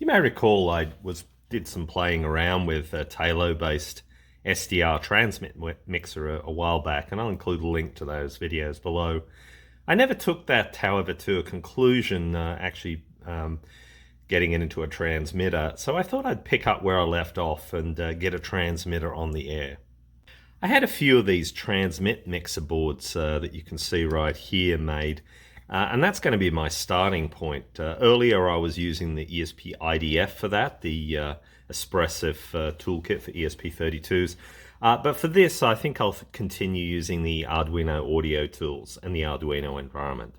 You may recall did some playing around with a Talo-based SDR transmit mixer a while back, and I'll include a link to those videos below. I never took that, however, to a conclusion, getting it into a transmitter, so I thought I'd pick up where I left off and get a transmitter on the air. I had a few of these transmit mixer boards that you can see right here made, and that's going to be my starting point. Earlier I was using the ESP IDF for that, the Espressif toolkit for ESP32s. But for this, I think I'll continue using the Arduino audio tools and the Arduino environment.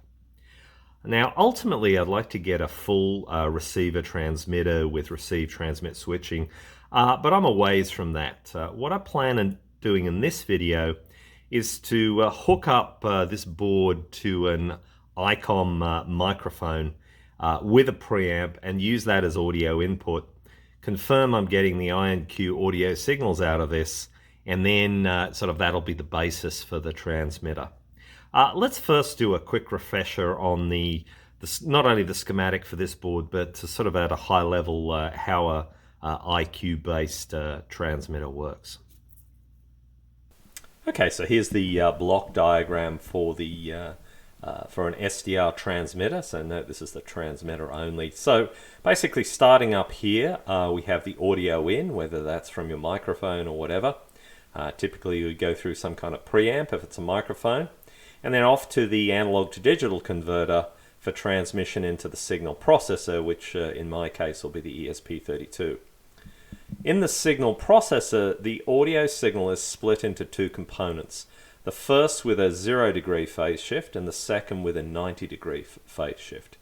Now, ultimately, I'd like to get a full receiver transmitter with receive-transmit switching, but I'm a ways from that. What I plan on doing in this video is to hook up this board to an ICOM microphone with a preamp and use that as audio input, confirm I'm getting the I and Q audio signals out of this, and then that'll be the basis for the transmitter. Let's first do a quick refresher on not only the schematic for this board, but to at a high level how a IQ-based transmitter works. Okay, so here's the block diagram for an SDR transmitter. So note this is the transmitter only. So basically, starting up here, we have the audio in, whether that's from your microphone or whatever. Typically, you would go through some kind of preamp if it's a microphone, and then off to the analog to digital converter for transmission into the signal processor, which in my case will be the ESP32. In the signal processor, the audio signal is split into two components. The first with a 0-degree phase shift and the second with a 90-degree phase shift.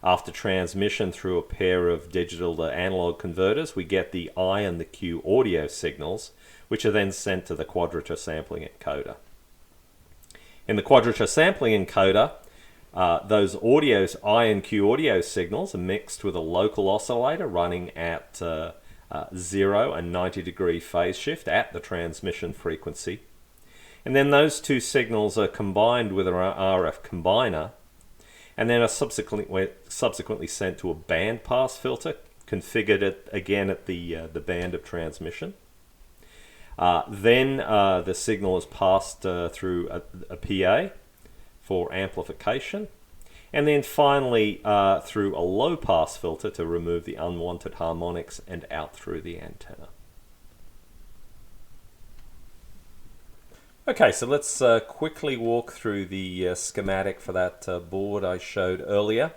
After transmission through a pair of digital to analog converters, we get the I and the Q audio signals, which are then sent to the quadrature sampling encoder. In the quadrature sampling encoder, those I and Q audio signals are mixed with a local oscillator running at 0 and 90-degree phase shift at the transmission frequency. And then those two signals are combined with an RF combiner, and then are subsequently sent to a band pass filter, configured again at the band of transmission. Then the signal is passed through a PA for amplification, and then finally through a low pass filter to remove the unwanted harmonics and out through the antenna. Okay, so let's quickly walk through the schematic for that board I showed earlier.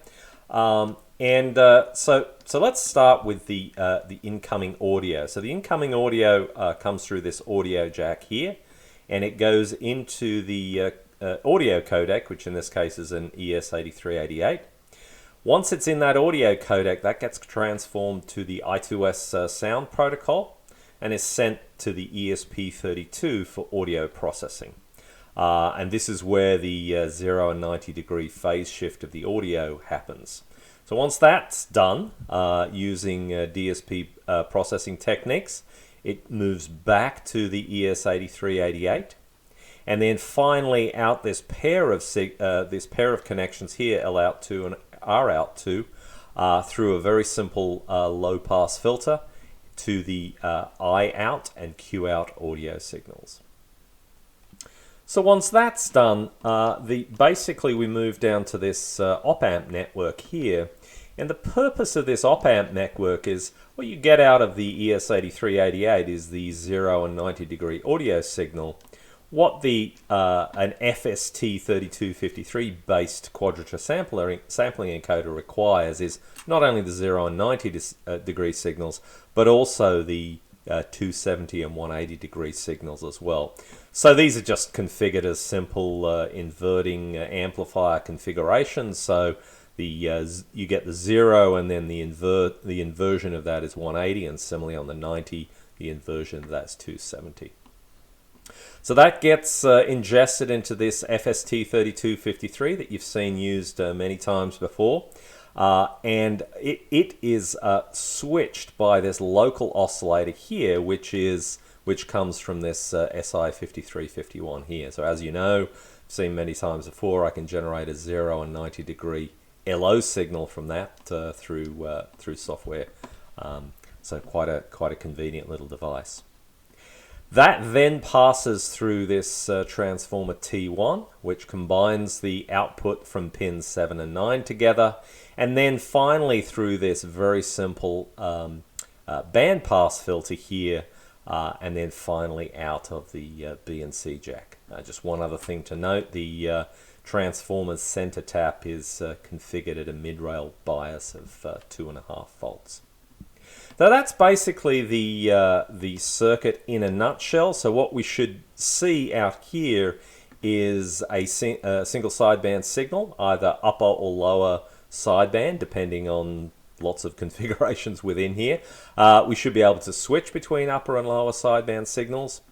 So let's start with the incoming audio. So the incoming audio comes through this audio jack here, and it goes into the audio codec, which in this case is an ES8388. Once it's in that audio codec, that gets transformed to the I2S sound protocol and is sent to the ESP32 for audio processing. And this is where the 0 and 90-degree phase shift of the audio happens. So once that's done, using DSP processing techniques, it moves back to the ES8388, and then finally out this pair of connections here, L out to and R out to, through a very simple low pass filter to the I out and Q out audio signals. So once that's done, basically we move down to this op-amp network here, and the purpose of this op-amp network is what you get out of the ES8388 is the 0 and 90-degree audio signal. What an FST3253 based quadrature sampling encoder requires is not only the 0 and 90 degree signals, but also the 270 and 180 degree signals as well. So these are just configured as simple inverting amplifier configurations. So you get the 0, and then the inversion of that is 180, and similarly on the 90, the inversion of that's 270. So that gets ingested into this FST3253 that you've seen used many times before, and it is switched by this local oscillator here, which comes from this SI5351 here. So as you know, seen many times before, I can generate a 0 and 90 degree LO signal from that through software. So quite a convenient little device. That then passes through this transformer T1, which combines the output from pins 7 and 9 together, and then finally through this very simple bandpass filter here, and then finally out of the B and C jack. Just one other thing to note, the transformer's center tap is configured at a mid-rail bias of 2.5 volts. So that's basically the circuit in a nutshell. So what we should see out here is a single sideband signal, either upper or lower sideband, depending on lots of configurations within here. We should be able to switch between upper and lower sideband signals.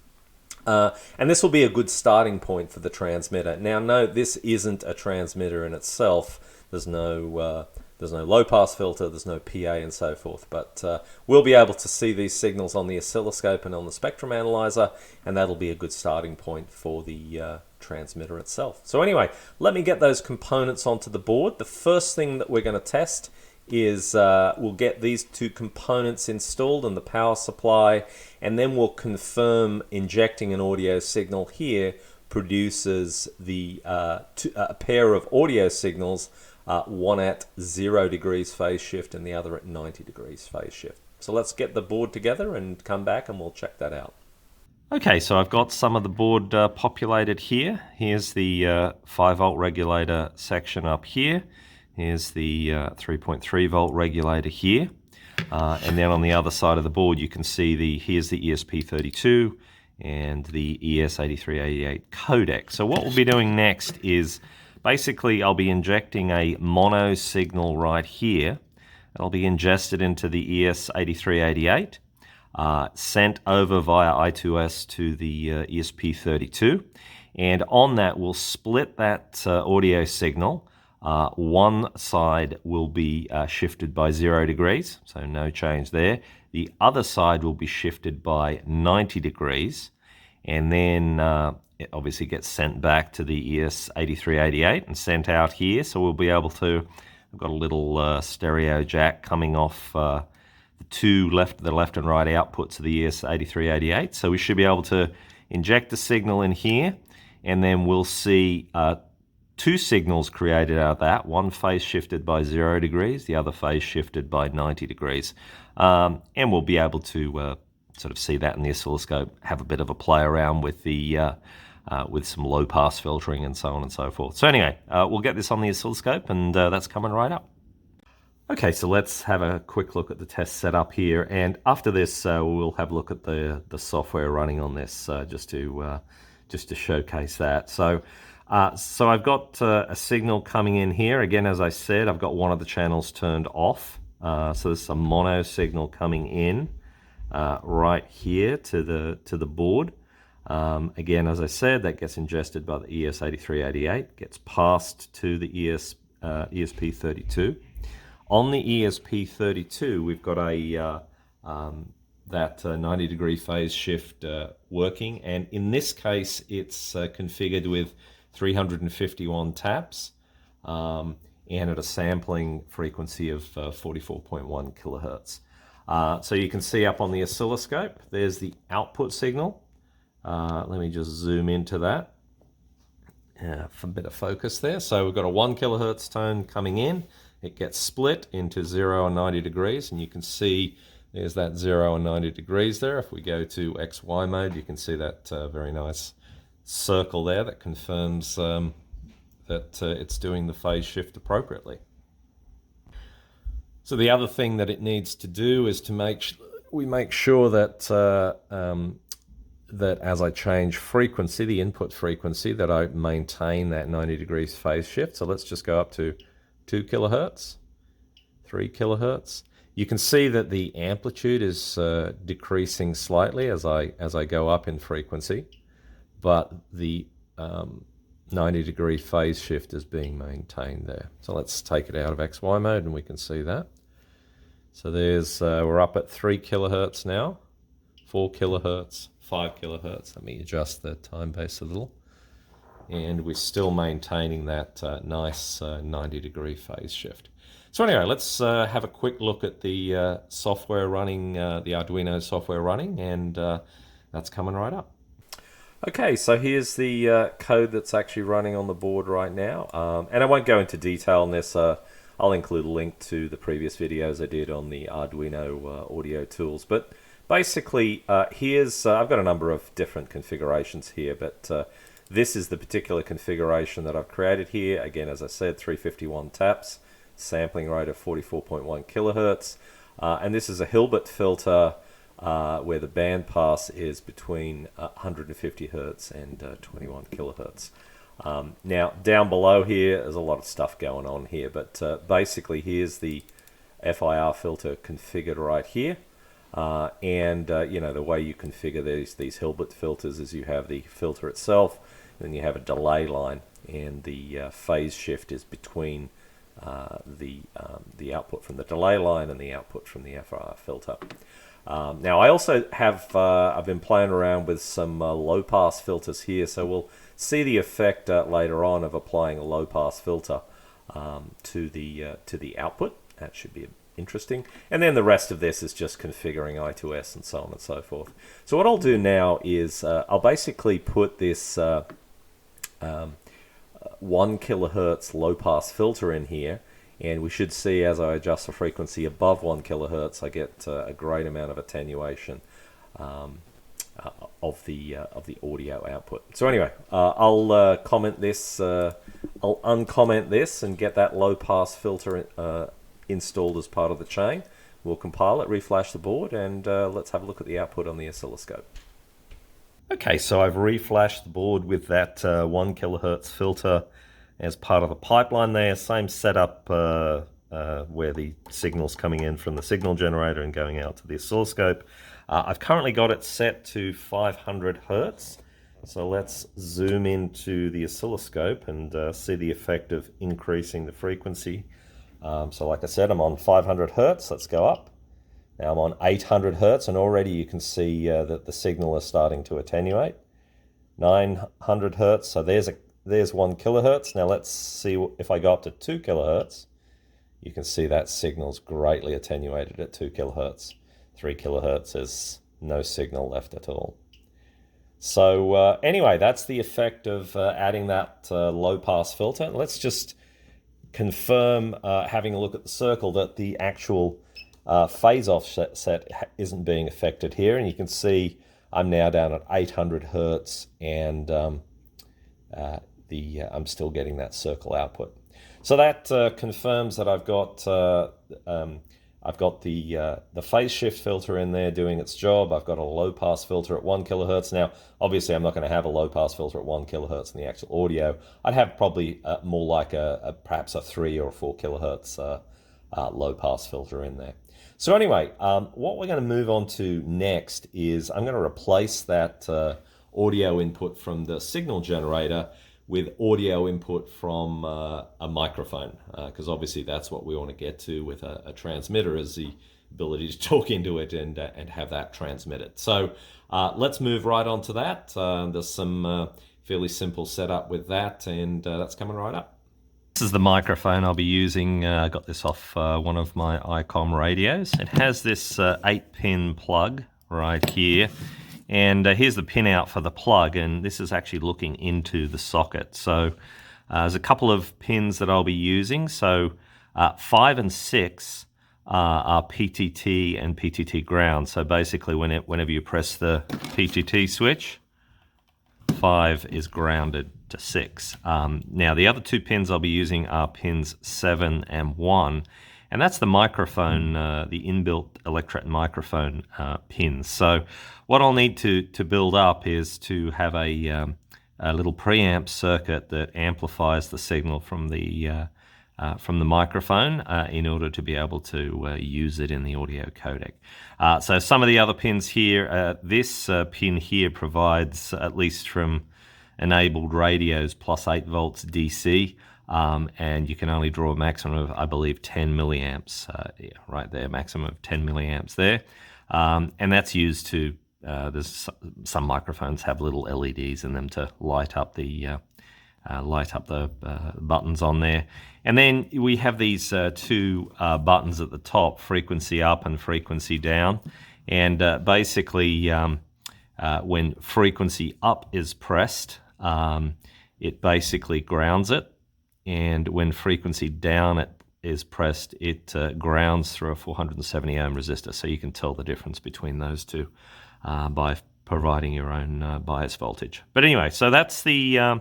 And this will be a good starting point for the transmitter. Now note, this isn't a transmitter in itself. There's no low-pass filter, there's no PA and so forth, but we'll be able to see these signals on the oscilloscope and on the spectrum analyzer, and that'll be a good starting point for the transmitter itself. So anyway, let me get those components onto the board. The first thing that we're going to test is we'll get these two components installed and the power supply, and then we'll confirm injecting an audio signal here produces the a pair of audio signals, one at 0 degrees phase shift and the other at 90 degrees phase shift. So let's get the board together and come back and we'll check that out. Okay, so I've got some of the board populated here. Here's the 5 volt regulator section up here. Here's the 3.3 volt regulator here. And then on the other side of the board you can see here's the ESP32 and the ES8388 codec. So what we'll be doing next is basically I'll be injecting a mono signal right here. It'll be ingested into the ES8388, sent over via I2S to the ESP32, and on that we'll split that audio signal. One side will be shifted by 0 degrees, so no change there. The other side will be shifted by 90 degrees, and then it obviously gets sent back to the ES8388 and sent out here. So we'll be able to, I've got a little stereo jack coming off the left and right outputs of the ES8388. So we should be able to inject the signal in here, and then we'll see two signals created out of that, one phase shifted by 0 degrees, the other phase shifted by 90 degrees. And we'll be able to sort of see that in the oscilloscope, have a bit of a play around with the with some low pass filtering and so on and so forth. So anyway, we'll get this on the oscilloscope, and that's coming right up. Okay, so let's have a quick look at the test setup here, and after this we'll have a look at the software running on this just to showcase that. So I've got a signal coming in here. Again, as I said, I've got one of the channels turned off. So there's a mono signal coming in right here to the board. Again, as I said, that gets ingested by the ES8388, gets passed to the ESP32. On the ESP32, we've got that 90 degree phase shift working, and in this case, it's configured with 351 taps and at a sampling frequency of 44.1 kilohertz. So you can see up on the oscilloscope, there's the output signal. Let me just zoom into that for a bit of focus there. So we've got a 1 kilohertz tone coming in. It gets split into 0 and 90 degrees, and you can see there's that 0 and 90 degrees there. If we go to XY mode, you can see that very nice circle there that confirms that it's doing the phase shift appropriately. So the other thing that it needs to do is to make sure that that as I change frequency, the input frequency, that I maintain that 90 degrees phase shift. So let's just go up to 2 kilohertz, 3 kilohertz. You can see that the amplitude is decreasing slightly as I go up in frequency, but the 90 degree phase shift is being maintained there. So let's take it out of XY mode and we can see that. So there's we're up at 3 kilohertz now, 4 kilohertz, 5 kilohertz. Let me adjust the time base a little. and we're still maintaining that nice 90-degree phase shift. So anyway, let's have a quick look at the software running, the Arduino software running, and that's coming right up. Okay, so here's the code that's actually running on the board right now, and I won't go into detail on this. I'll include a link to the previous videos I did on the Arduino audio tools, but basically here's I've got a number of different configurations here, but this is the particular configuration that I've created here. Again, as I said, 351 taps, sampling rate of 44.1 kilohertz, and this is a Hilbert filter where the band pass is between 150 hertz and 21 kilohertz. Now down below here there's a lot of stuff going on here, but basically here's the FIR filter configured right here, and you know, the way you configure these Hilbert filters is you have the filter itself, and then you have a delay line, and the phase shift is between the output from the delay line and the output from the FIR filter. Now I also have I've been playing around with some low pass filters here, so we'll see the effect later on of applying a low pass filter to the output. That should be interesting. And then the rest of this is just configuring I2S and so on and so forth. So what I'll do now is I'll basically put this 1 kilohertz low pass filter in here, and we should see as I adjust the frequency above 1 kilohertz, I get a great amount of attenuation of the audio output. So anyway, I'll comment this, I'll uncomment this and get that low pass filter installed as part of the chain. We'll compile it, reflash the board, and let's have a look at the output on the oscilloscope. Okay, so I've reflashed the board with that 1 kilohertz filter as part of the pipeline there. Same setup where the signal's coming in from the signal generator and going out to the oscilloscope. I've currently got it set to 500 hertz. So let's zoom into the oscilloscope and see the effect of increasing the frequency. So like I said, I'm on 500 hertz. Let's go up. Now I'm on 800 hertz, and already you can see that the signal is starting to attenuate. 900 hertz, so there's 1 kilohertz. Now let's see if I go up to 2 kilohertz. You can see that signal's greatly attenuated at 2 kilohertz. 3 kilohertz, there's no signal left at all. So anyway, that's the effect of adding that low pass filter. Let's just confirm, having a look at the circle, that the actual phase offset isn't being affected here, and you can see I'm now down at 800 hertz, and I'm still getting that circle output. So that confirms that I've got the phase shift filter in there doing its job. I've got a low pass filter at 1 kilohertz. Now, obviously, I'm not going to have a low pass filter at 1 kilohertz in the actual audio. I'd have probably more like perhaps a 3 or 4 kilohertz low pass filter in there. So anyway, what we're going to move on to next is I'm going to replace that audio input from the signal generator with audio input from a microphone, because obviously that's what we want to get to with a transmitter, is the ability to talk into it and have that transmitted. So let's move right on to that. There's some fairly simple setup with that, and that's coming right up. This is the microphone I'll be using. I got this off one of my ICOM radios. It has this 8-pin plug right here. And here's the pin out for the plug, and this is actually looking into the socket. So there's a couple of pins that I'll be using. So 5 and 6 are PTT and PTT ground. So basically whenever you press the PTT switch, 5 is grounded to 6. Now the other 2 pins I'll be using are pins 7 and 1. And that's the microphone, the inbuilt electret microphone pins. So what I'll need to build up is to have a little preamp circuit that amplifies the signal from the microphone in order to be able to use it in the audio codec. So some of the other pins here, this pin here provides, at least from enabled radios, plus 8 volts DC. And you can only draw a maximum of, I believe, 10 milliamps, yeah, right there, maximum of 10 milliamps there. And that's used to, there's some microphones have little LEDs in them to light up the light up the buttons on there. And then we have these two buttons at the top, frequency up and frequency down. And basically, when frequency up is pressed, it basically grounds it. And when frequency down is pressed, it grounds through a 470 ohm resistor. So you can tell the difference between those two by providing your own bias voltage. But anyway, so that's the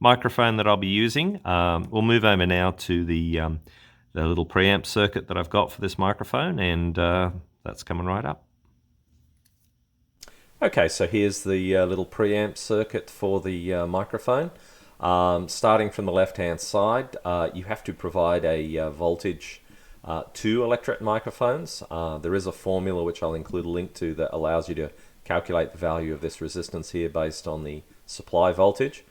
microphone that I'll be using. We'll move over now to the little preamp circuit that I've got for this microphone, and that's coming right up. Okay, so here's the little preamp circuit for the microphone. Starting from the left-hand side, you have to provide a voltage to electret microphones. There is a formula which I'll include a link to that allows you to calculate the value of this resistance here based on the supply voltage.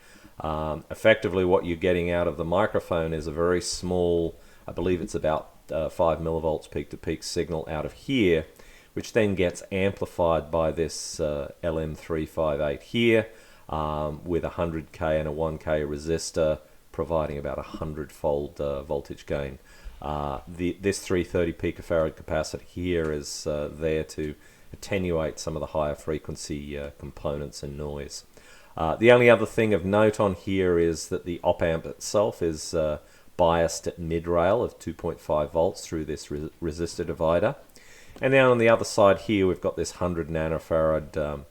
Effectively, what you're getting out of the microphone is a very small, I believe it's about 5 millivolts peak-to-peak signal out of here, which then gets amplified by this LM358 here with a 100K and a 1K resistor, providing about a 100-fold voltage gain. This 330 picofarad capacitor here is there to attenuate some of the higher frequency components and noise. The only other thing of note on here is that the op-amp itself is biased at mid-rail of 2.5 volts through this resistor divider. And then on the other side here, we've got this 100 nanofarad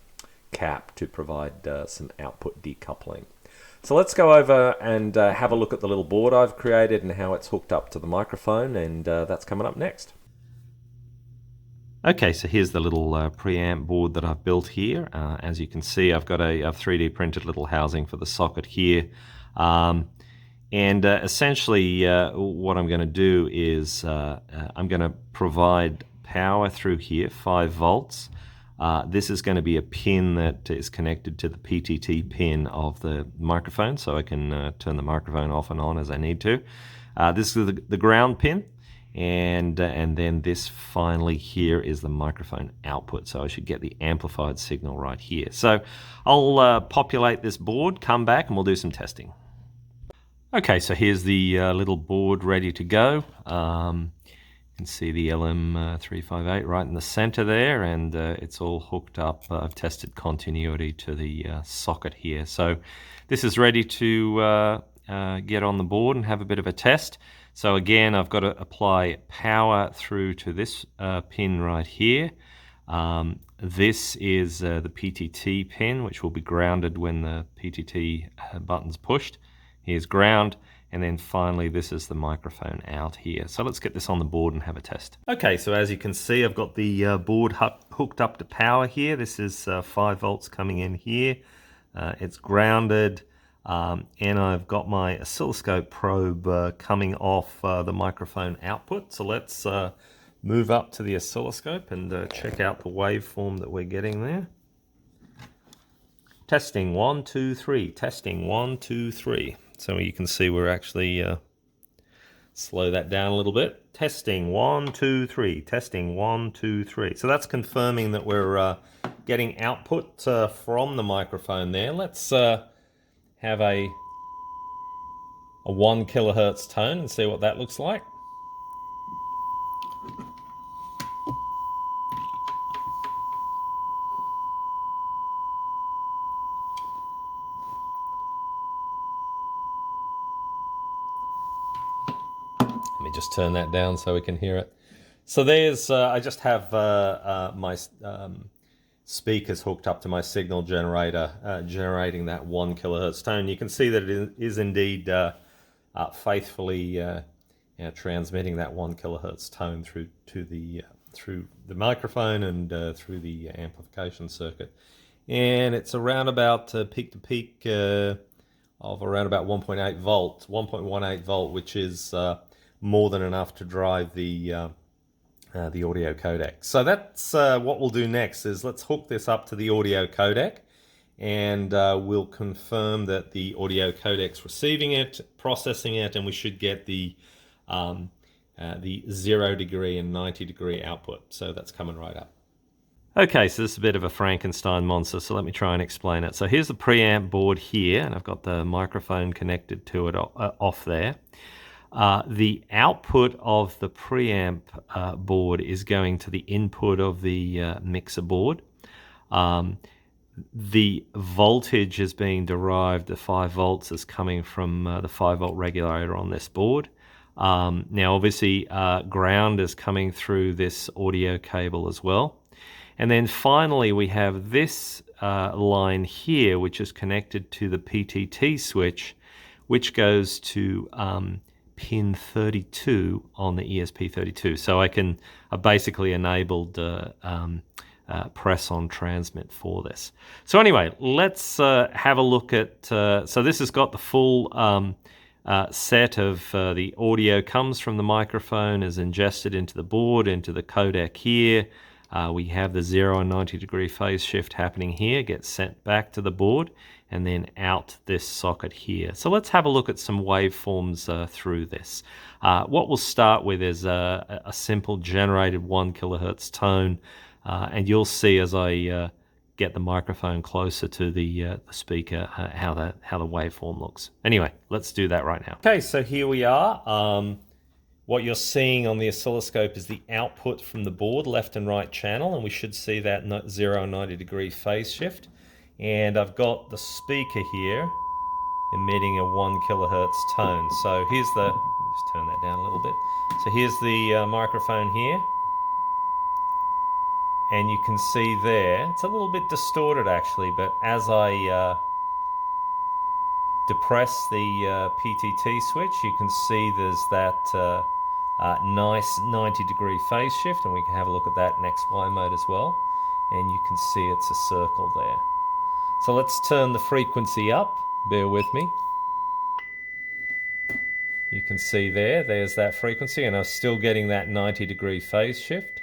cap to provide some output decoupling. So let's go over and have a look at the little board I've created and how it's hooked up to the microphone, and that's coming up next. Okay, so here's the little preamp board that I've built here. As you can see, I've got a 3D printed little housing for the socket here. Essentially what I'm going to do is I'm going to provide power through here, 5 volts. This is going to be a pin that is connected to the PTT pin of the microphone, so I can turn the microphone off and on as I need to. This is the ground pin. And then this finally here is the microphone output, so I should get the amplified signal right here. So I'll populate this board, come back, and we'll do some testing. Okay, so here's the little board ready to go. You can see the LM358 right in the center there, and it's all hooked up. I've tested continuity to the socket here. So this is ready to get on the board and have a bit of a test. So again, I've got to apply power through to this pin right here. This is the PTT pin, which will be grounded when the PTT button's pushed. Here's ground, and then finally this is the microphone out here. So let's get this on the board and have a test. Okay, so as you can see, I've got the board hooked up to power here. This is 5 volts coming in here. It's grounded. And I've got my oscilloscope probe coming off the microphone output. So let's move up to the oscilloscope and check out the waveform that we're getting there. Testing 1, 2, 3. Testing 1, 2, 3. So you can see we're actually slow that down a little bit. Testing 1, 2, 3. Testing 1, 2, 3. So that's confirming that we're getting output from the microphone there. Let's have a 1 kilohertz tone and see what that looks like. Let me just turn that down so we can hear it. So there's, I just have my speakers hooked up to my signal generator, generating that 1 kilohertz tone. You can see that it is indeed faithfully transmitting that 1 kilohertz tone through the microphone and through the amplification circuit. And it's around about peak to peak of around about 1.8 volts, 1.18 volt, which is more than enough to drive the audio codec. So that's what we'll do next is let's hook this up to the audio codec, and we'll confirm that the audio codec's receiving it, processing it, and we should get the 0 degree and 90 degree output. So that's coming right up. Okay, so this is a bit of a Frankenstein monster, so let me try and explain it. So here's the preamp board here, and I've got the microphone connected to it off there. The output of the preamp board is going to the input of the mixer board. The voltage is being derived, the 5 volts is coming from the 5-volt regulator on this board. Now obviously ground is coming through this audio cable as well. And then finally we have this line here, which is connected to the PTT switch, which goes to pin 32 on the ESP32. So I basically enabled press on transmit for this. So anyway, let's have a look at, so this has got the full set of the audio comes from the microphone, is ingested into the board, into the codec here. We have the 0 and 90 degree phase shift happening here, gets sent back to the board, and then out this socket here. So let's have a look at some waveforms through this. What we'll start with is a simple generated 1 kilohertz tone, and you'll see as I get the microphone closer to the speaker how the waveform looks. Anyway, let's do that right now. Okay, so here we are. What you're seeing on the oscilloscope is the output from the board, left and right channel, and we should see that 0 and 90 degree phase shift. And I've got the speaker here emitting a 1 kilohertz tone. So here's the, let me just turn that down a little bit. So here's the microphone here. And you can see there, it's a little bit distorted actually, but as I depress the PTT switch, you can see there's that nice 90 degree phase shift, and we can have a look at that in XY mode as well. And you can see it's a circle there. So let's turn the frequency up, bear with me. You can see there's that frequency, and I'm still getting that 90 degree phase shift.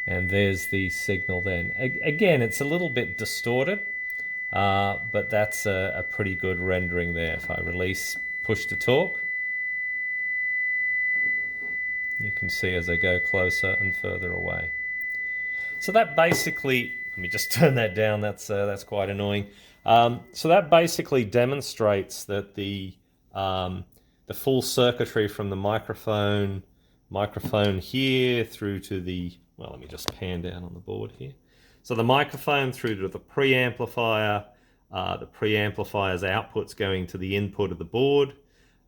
And there's the signal then. Again, it's a little bit distorted, but that's a pretty good rendering there. If I release push to talk, you can see as I go closer and further away. So that basically, let me just turn that down, that's quite annoying. So that basically demonstrates that the full circuitry from the microphone here through to the, well, let me just pan down on the board here. So the microphone through to the preamplifier, the preamplifier's output's going to the input of the board.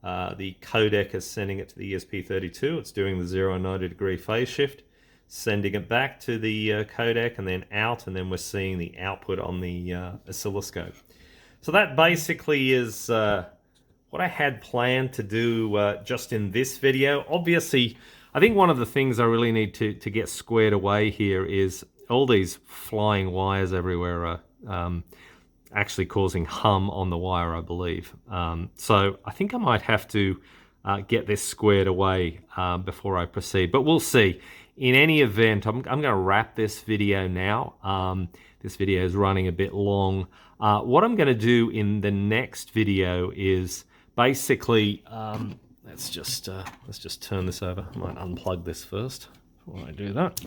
The codec is sending it to the ESP32. It's doing the 0 and 90 degree phase shift, sending it back to the codec and then out, and then we're seeing the output on the oscilloscope. So that basically is what I had planned to do just in this video. Obviously, I think one of the things I really need to get squared away here is all these flying wires everywhere are actually causing hum on the wire, I believe. So I think I might have to get this squared away before I proceed, but we'll see. In any event, I'm going to wrap this video now. This video is running a bit long. What I'm going to do in the next video is basically, let's just turn this over. I might unplug this first before I do that.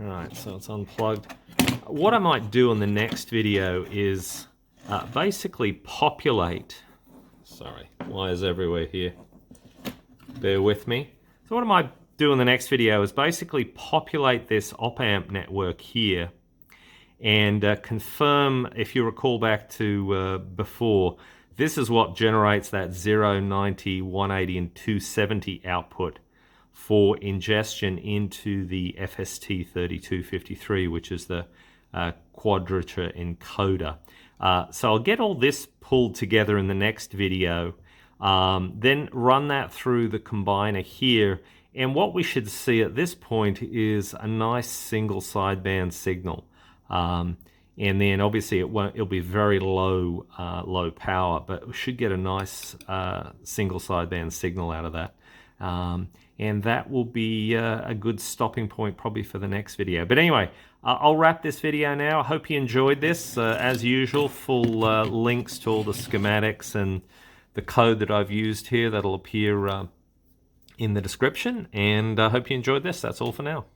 All right, so it's unplugged. What I might do in the next video is basically populate. Sorry, wires everywhere here. Bear with me. So what I might do in the next video is basically populate this op-amp network here and confirm, if you recall back to before, this is what generates that 0, 90, 180, and 270 output for ingestion into the FST3253, which is the quadrature encoder. So I'll get all this pulled together in the next video, then run that through the combiner here, and what we should see at this point is a nice single sideband signal. And then obviously it'll be very low power, but we should get a nice single sideband signal out of that. And that will be a good stopping point probably for the next video. But anyway, I'll wrap this video now. I hope you enjoyed this. As usual, full links to all the schematics and the code that I've used here that'll appear in the description. And I hope you enjoyed this. That's all for now.